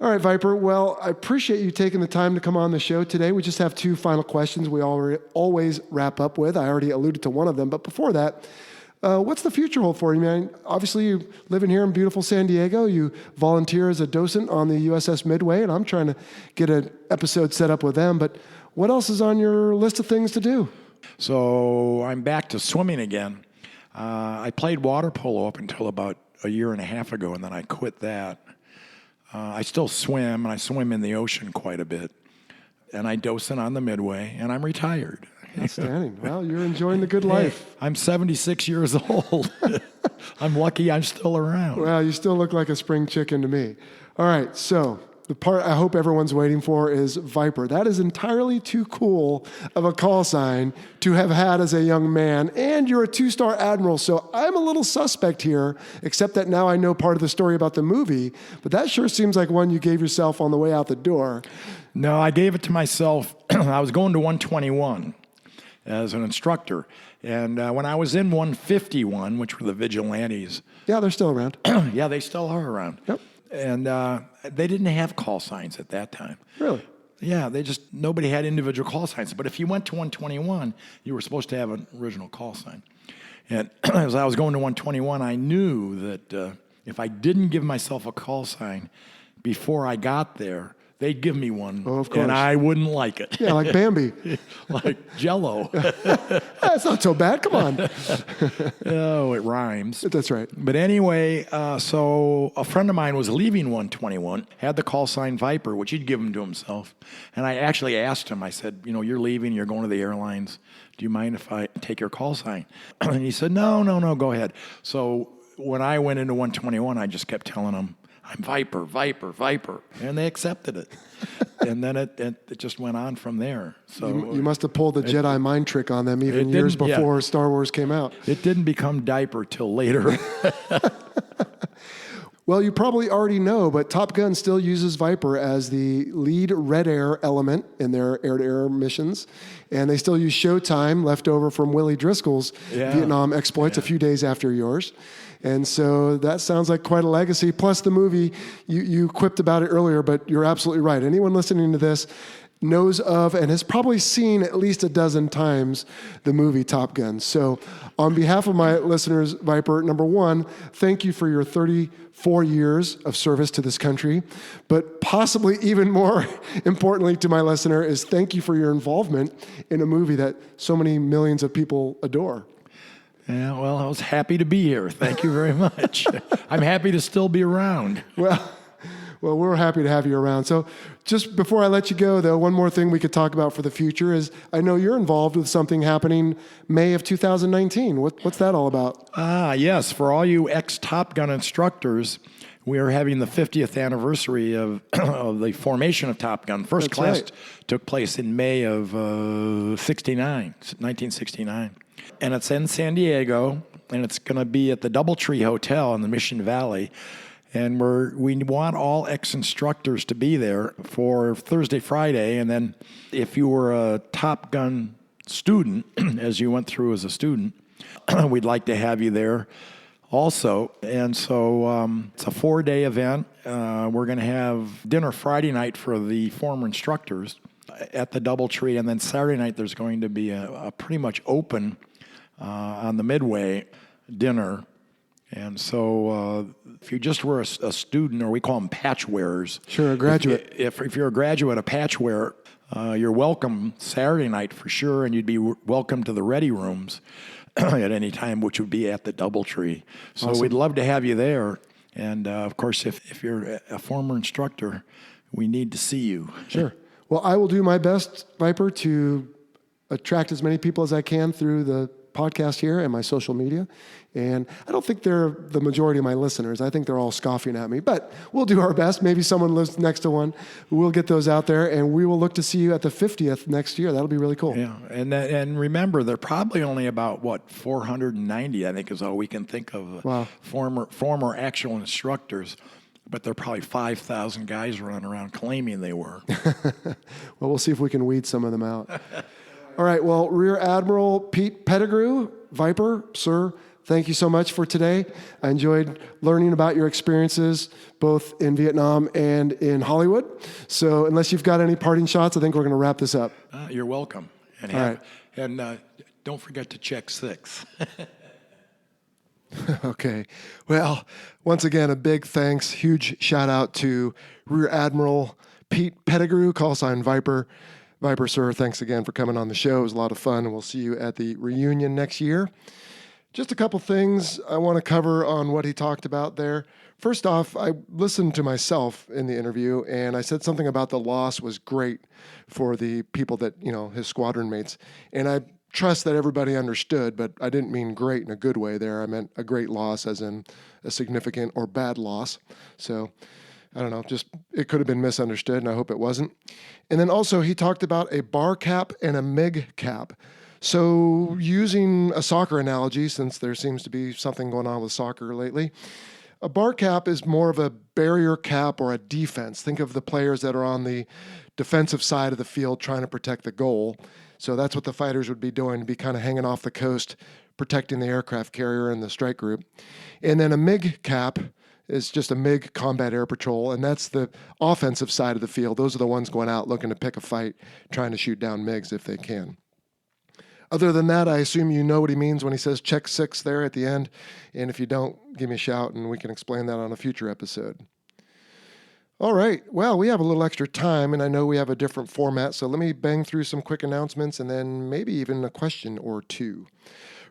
All right, Viper. Well, I appreciate you taking the time to come on the show today. We just have two final questions we always wrap up with. I already alluded to one of them, but before that, what's the future hold for you, man? Obviously, you living here in beautiful San Diego. You volunteer as a docent on the USS Midway, and I'm trying to get an episode set up with them. But what else is on your list of things to do? So I'm back to swimming again. I played water polo up until about a year and a half ago, and then I quit that. I still swim, and I swim in the ocean quite a bit. And I docent on the Midway, and I'm retired. Outstanding. Well, you're enjoying the good life. Hey, I'm 76 years old. I'm lucky I'm still around. Well, you still look like a spring chicken to me. All right, so the part I hope everyone's waiting for is Viper. That is entirely too cool of a call sign to have had as a young man, and you're a 2-star Admiral, so I'm a little suspect here, except that now I know part of the story about the movie, but that sure seems like one you gave yourself on the way out the door. No, I gave it to myself. I was going to 121. As an instructor. And when I was in 151, which were the vigilantes. Yeah, they're still around. Yeah, they still are around. Yep. And they didn't have call signs at that time. Really? Yeah, nobody had individual call signs. But if you went to 121, you were supposed to have an original call sign. And as I was going to 121, I knew that if I didn't give myself a call sign before I got there, they'd give me one, of course. And I wouldn't like it. Yeah, like Bambi. Like Jell-O. That's not so bad. Come on. Oh, it rhymes. That's right. But anyway, so a friend of mine was leaving 121, had the call sign Viper, which he'd given to himself. And I actually asked him, I said, you're leaving, you're going to the airlines. Do you mind if I take your call sign? And he said, no, go ahead. So when I went into 121, I just kept telling them, I'm Viper, Viper, Viper. And they accepted it. And then it just went on from there. So you must have pulled the Jedi mind trick on them even years before Star Wars came out. It didn't become diaper till later. Well, you probably already know, but Top Gun still uses Viper as the lead red air element in their air-to-air missions. And they still use Showtime, left over from Willie Driscoll's Vietnam exploits a few days after yours. And so that sounds like quite a legacy. Plus the movie, you quipped about it earlier, but you're absolutely right. Anyone listening to this knows of and has probably seen at least a dozen times the movie Top Gun. So on behalf of my listeners, Viper, number one, thank you for your 34 years of service to this country. But possibly even more importantly to my listener is thank you for your involvement in a movie that so many millions of people adore. Yeah, well, I was happy to be here. Thank you very much. I'm happy to still be around. Well, we're happy to have you around. So just before I let you go, though, one more thing we could talk about for the future is I know you're involved with something happening May of 2019. What's that all about? Yes. For all you ex-Top Gun instructors, we are having the 50th anniversary of the formation of Top Gun. First That's class right. took place in May of 1969. And it's in San Diego, and it's going to be at the Doubletree Hotel in the Mission Valley. And we want all ex-instructors to be there for Thursday, Friday, and then if you were a Top Gun student, as you went through as a student, we'd like to have you there also. And so it's a 4-day event. We're going to have dinner Friday night for the former instructors at the Doubletree, and then Saturday night there's going to be a pretty much open on the Midway dinner. And so if you just were a student, or we call them patch wearers. Sure, a graduate. If you're a graduate, a patch wearer, you're welcome Saturday night for sure, and you'd be welcome to the ready rooms at any time, which would be at the Doubletree. So Awesome. We'd love to have you there. And, of course, if you're a former instructor, we need to see you. Sure. Well, I will do my best, Viper, to attract as many people as I can through the podcast here and my social media. And I don't think they're the majority of my listeners. I think they're all scoffing at me, but we'll do our best. Maybe someone lives next to one. We'll get those out there, and we will look to see you at the 50th next year. That'll be really cool. Yeah, and remember, they're probably only about, 490, I think is all we can think of. Wow. Former actual instructors. But there are probably 5,000 guys running around claiming they were. Well, we'll see if we can weed some of them out. All right. Well, Rear Admiral Pete Pettigrew, Viper, sir, thank you so much for today. I enjoyed learning about your experiences both in Vietnam and in Hollywood. So unless you've got any parting shots, I think we're going to wrap this up. You're welcome. And, All right. And don't forget to check 6. Okay. Well, once again, a big thanks, huge shout out to Rear Admiral Pete Pettigrew, callsign Viper. Viper, sir, thanks again for coming on the show. It was a lot of fun, and we'll see you at the reunion next year. Just a couple things I want to cover on what he talked about there. First off, I listened to myself in the interview, and I said something about the loss was great for the people that, his squadron mates. And I trust that everybody understood, but I didn't mean great in a good way there. I meant a great loss as in a significant or bad loss. So I don't know, just it could have been misunderstood, and I hope it wasn't. And then also he talked about a bar cap and a MiG cap. So using a soccer analogy, since there seems to be something going on with soccer lately, a bar cap is more of a barrier cap or a defense. Think of the players that are on the defensive side of the field trying to protect the goal. So that's what the fighters would be doing, be kind of hanging off the coast, protecting the aircraft carrier and the strike group. And then a MiG cap is just a MiG combat air patrol, and that's the offensive side of the field. Those are the ones going out looking to pick a fight, trying to shoot down MiGs if they can. Other than that, I assume you know what he means when he says check 6 there at the end. And if you don't, give me a shout and we can explain that on a future episode. All right. Well, we have a little extra time, and I know we have a different format, so let me bang through some quick announcements and then maybe even a question or two.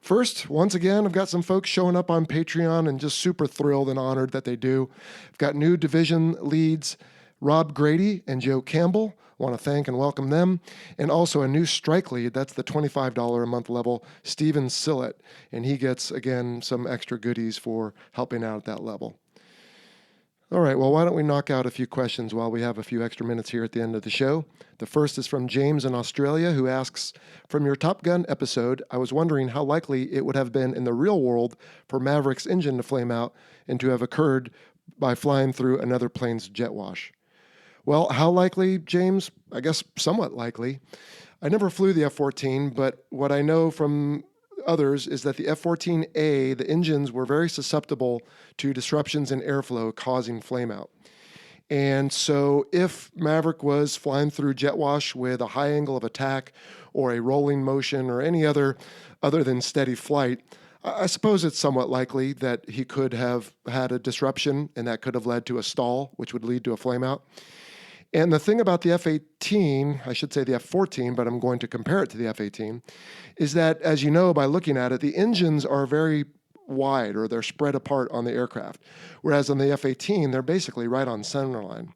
First, once again, I've got some folks showing up on Patreon and just super thrilled and honored that they do. I've got new division leads, Rob Grady and Joe Campbell. Want to thank and welcome them. And also a new strike lead, that's the $25 a month level, Steven Sillett. And he gets, again, some extra goodies for helping out at that level. All right, well, why don't we knock out a few questions while we have a few extra minutes here at the end of the show. The first is from James in Australia, who asks, from your Top Gun episode, I was wondering how likely it would have been in the real world for Maverick's engine to flame out and to have occurred by flying through another plane's jet wash. Well, how likely, James? I guess somewhat likely. I never flew the F-14, but what I know from others is that the F-14A, the engines were very susceptible to disruptions in airflow causing flameout. And so if Maverick was flying through jet wash with a high angle of attack or a rolling motion or any other than steady flight, I suppose it's somewhat likely that he could have had a disruption and that could have led to a stall, which would lead to a flameout. And the thing about the F-18, I should say the F-14, but I'm going to compare it to the F-18, is that, as you know by looking at it, the engines are very wide, or they're spread apart on the aircraft, whereas on the F-18, they're basically right on center line.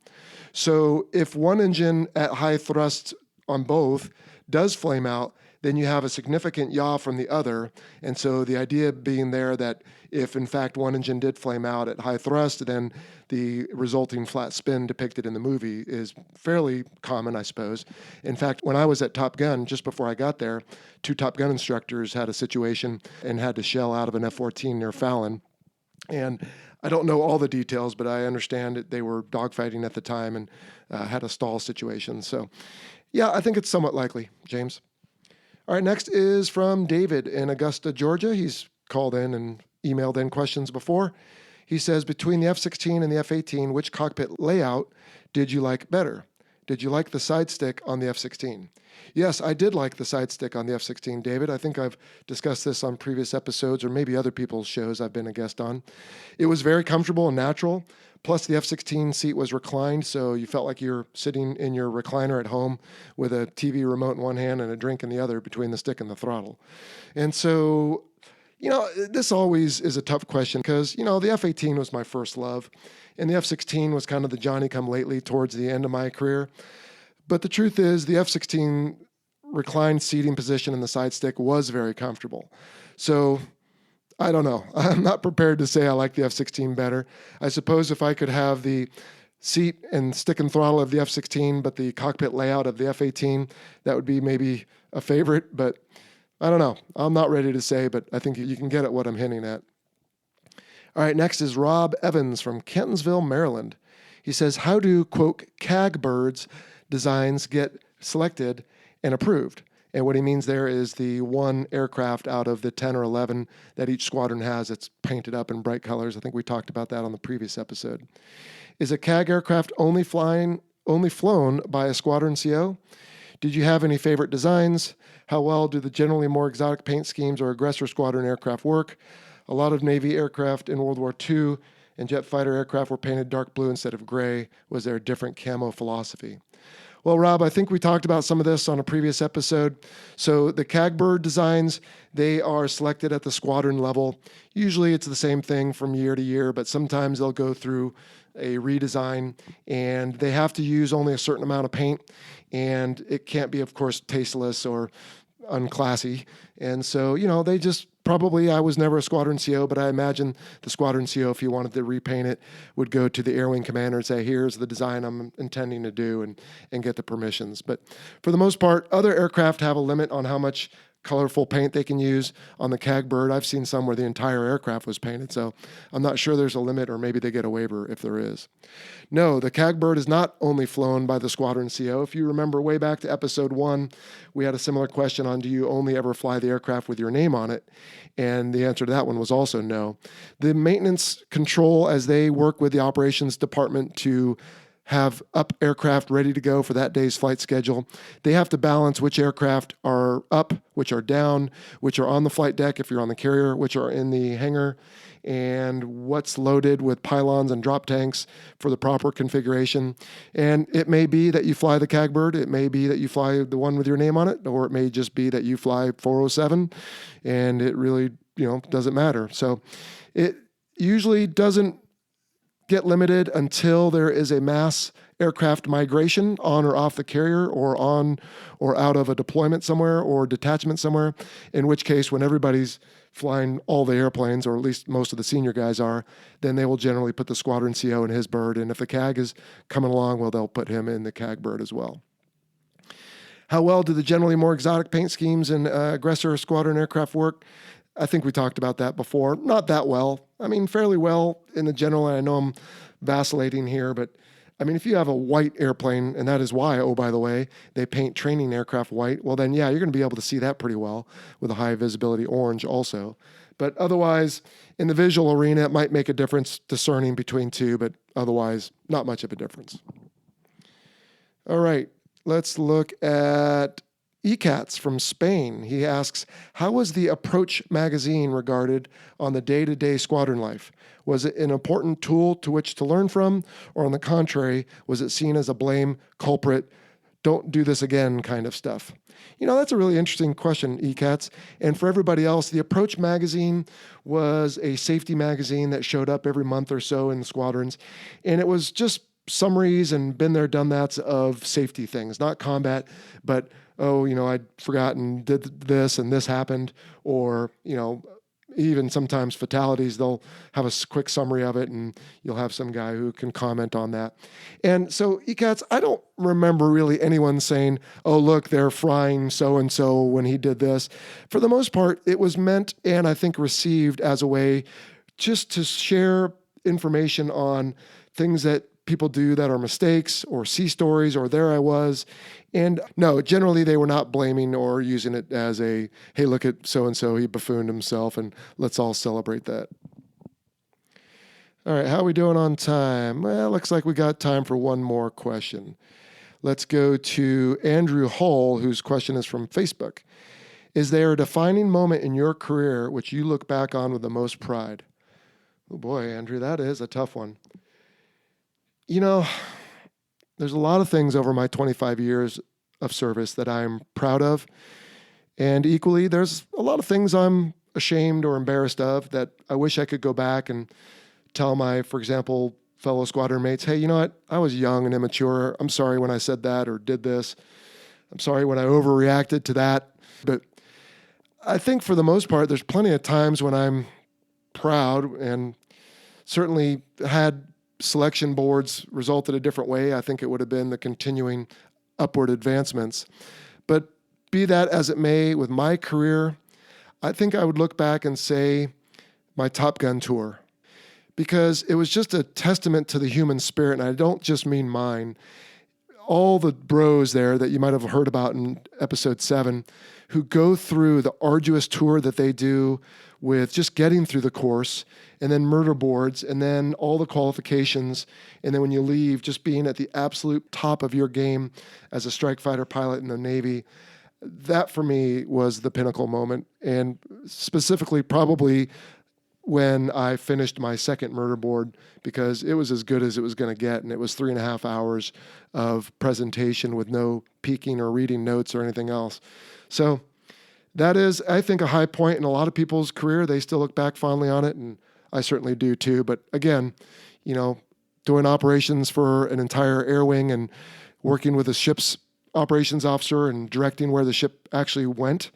So if one engine at high thrust on both does flame out, then you have a significant yaw from the other. And so the idea being there that if in fact one engine did flame out at high thrust, then the resulting flat spin depicted in the movie is fairly common, I suppose. In fact, when I was at Top Gun, just before I got there, 2 Top Gun instructors had a situation and had to shell out of an F-14 near Fallon. And I don't know all the details, but I understand that they were dogfighting at the time and had a stall situation. So yeah, I think it's somewhat likely, James. All right, next is from David in Augusta, Georgia. He's called in and emailed in questions before. He says, between the F-16 and the F-18, which cockpit layout did you like better? Did you like the side stick on the F-16? Yes, I did like the side stick on the F-16, David. I think I've discussed this on previous episodes or maybe other people's shows I've been a guest on. It was very comfortable and natural. Plus, the F-16 seat was reclined, so you felt like you're sitting in your recliner at home with a TV remote in one hand and a drink in the other between the stick and the throttle. And so, this always is a tough question because, the F-18 was my first love, and the F-16 was kind of the Johnny-come-lately towards the end of my career. But the truth is, the F-16 reclined seating position in the side stick was very comfortable. So I don't know. I'm not prepared to say I like the F-16 better. I suppose if I could have the seat and stick and throttle of the F-16, but the cockpit layout of the F-18, that would be maybe a favorite, but I don't know. I'm not ready to say, but I think you can get at what I'm hinting at. All right, next is Rob Evans from Kentonsville, Maryland. He says, how do, quote, CAG birds designs get selected and approved? And what he means there is the one aircraft out of the 10 or 11 that each squadron has that's painted up in bright colors. I think we talked about that on the previous episode. Is a CAG aircraft only flown by a squadron CO? Did you have any favorite designs? How well do the generally more exotic paint schemes or aggressor squadron aircraft work? A lot of Navy aircraft in World War II and jet fighter aircraft were painted dark blue instead of gray. Was there a different camo philosophy? Well, Rob, I think we talked about some of this on a previous episode. So the CAG bird designs, they are selected at the squadron level. Usually it's the same thing from year to year, but sometimes they'll go through a redesign and they have to use only a certain amount of paint, and it can't be, of course, tasteless or unclassy. And so, they just probably, I was never a squadron CO, but I imagine the squadron CO, if you wanted to repaint it, would go to the air wing commander and say, here's the design I'm intending to do, and get the permissions. But for the most part, other aircraft have a limit on how much colorful paint they can use. On the CAG bird, I've seen some where the entire aircraft was painted, so I'm not sure there's a limit, or maybe they get a waiver if there is. No, the CAG bird is not only flown by the squadron CO. If you remember way back to episode 1, we had a similar question on, do you only ever fly the aircraft with your name on it? And the answer to that one was also no. The maintenance control, as they work with the operations department to have up aircraft ready to go for that day's flight schedule, they have to balance which aircraft are up, which are down, which are on the flight deck if you're on the carrier, which are in the hangar, and what's loaded with pylons and drop tanks for the proper configuration. And it may be that you fly the CAG bird, it may be that you fly the one with your name on it, or it may just be that you fly 407, and it really, doesn't matter. So it usually doesn't get limited until there is a mass aircraft migration on or off the carrier or on or out of a deployment somewhere or detachment somewhere, in which case when everybody's flying all the airplanes, or at least most of the senior guys are, then they will generally put the squadron CO in his bird. And if the CAG is coming along, well, they'll put him in the CAG bird as well. How well do the generally more exotic paint schemes and aggressor squadron aircraft work? I think we talked about that before. Not that well. I mean, fairly well in the general. And I know I'm vacillating here, but I mean, if you have a white airplane, and that is why, oh, by the way, they paint training aircraft white, well, then, yeah, you're going to be able to see that pretty well with a high visibility orange also. But otherwise, in the visual arena, it might make a difference discerning between two, but otherwise, not much of a difference. All right, let's look at ECATS from Spain. He asks, how was the Approach magazine regarded on the day-to-day squadron life? Was it an important tool to which to learn from, or on the contrary, was it seen as a blame, culprit, don't do this again kind of stuff? You know, that's a really interesting question, ECATS. And for everybody else, the Approach magazine was a safety magazine that showed up every month or so in the squadrons. And it was just summaries and been there, done that's of safety things, not combat, but, oh, you know, I'd forgotten, did this and this happened, or, you know, even sometimes fatalities, they'll have a quick summary of it and you'll have some guy who can comment on that. And so ECATS, I don't remember really anyone saying, oh, look, they're frying so-and-so when he did this. For the most part, it was meant and I think received as a way just to share information on things that people do that are mistakes or see stories or there I was. And no, generally they were not blaming or using it as a, hey, look at so-and-so, he buffooned himself and let's all celebrate that. All right, how are we doing on time? Well, looks like we got time for one more question. Let's go to Andrew Hull, whose question is from Facebook. Is there a defining moment in your career which you look back on with the most pride? Oh boy, Andrew, that is a tough one. You know, there's a lot of things over my 25 years of service that I'm proud of. And equally, there's a lot of things I'm ashamed or embarrassed of that I wish I could go back and tell my, for example, fellow squadron mates, hey, you know what? I was young and immature. I'm sorry when I said that or did this. I'm sorry when I overreacted to that. But I think for the most part, there's plenty of times when I'm proud and certainly had selection boards resulted a different way. I think it would have been the continuing upward advancements. But be that as it may, with my career, I think I would look back and say my Top Gun tour, because it was just a testament to the human spirit. And I don't just mean mine. All the bros there that you might have heard about in episode 7 who go through the arduous tour that they do with just getting through the course and then murder boards and then all the qualifications. And then when you leave, just being at the absolute top of your game as a strike fighter pilot in the Navy, that for me was the pinnacle moment. And specifically probably when I finished my second murder board, because it was as good as it was going to get. And it was 3.5 hours of presentation with no peeking or reading notes or anything else. So that is, I think, a high point in a lot of people's career. They still look back fondly on it, and I certainly do too. But again, you know, doing operations for an entire air wing and working with a ship's operations officer and directing where the ship actually went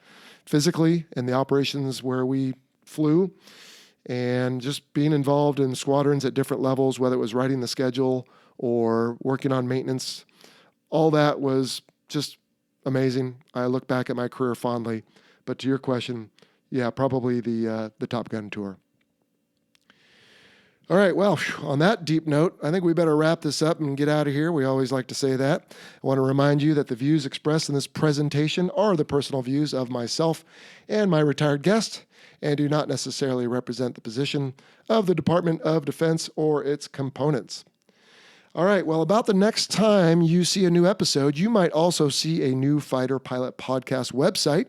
physically and the operations where we flew, and just being involved in squadrons at different levels, whether it was writing the schedule or working on maintenance, all that was just amazing. I look back at my career fondly. But to your question, yeah, probably the Top Gun tour. All right, well, on that deep note, I think we better wrap this up and get out of here. We always like to say that. I want to remind you that the views expressed in this presentation are the personal views of myself and my retired guest, and do not necessarily represent the position of the Department of Defense or its components. All right, well, about the next time you see a new episode, you might also see a new Fighter Pilot Podcast website.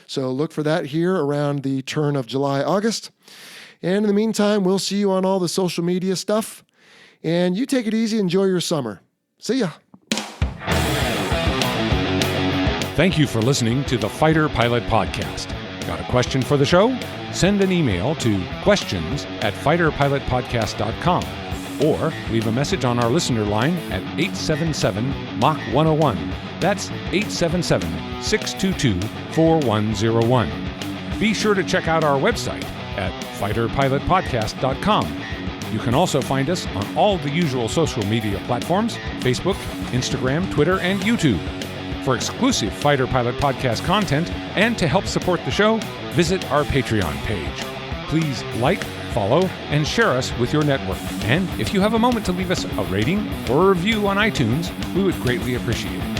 So look for that here around the turn of July, August. And in the meantime, we'll see you on all the social media stuff. And you take it easy, enjoy your summer. See ya. Thank you for listening to the Fighter Pilot Podcast. Got a question for the show? Send an email to questions@fighterpilotpodcast.com. or leave a message on our listener line at 877 Mach 101. That's 877-622-4101. Be sure to check out our website at fighterpilotpodcast.com. You can also find us on all the usual social media platforms: Facebook, Instagram, Twitter, and YouTube. For exclusive Fighter Pilot Podcast content and to help support the show, visit our Patreon page. Please like, follow, and share us with your network. And if you have a moment to leave us a rating or a review on iTunes, we would greatly appreciate it.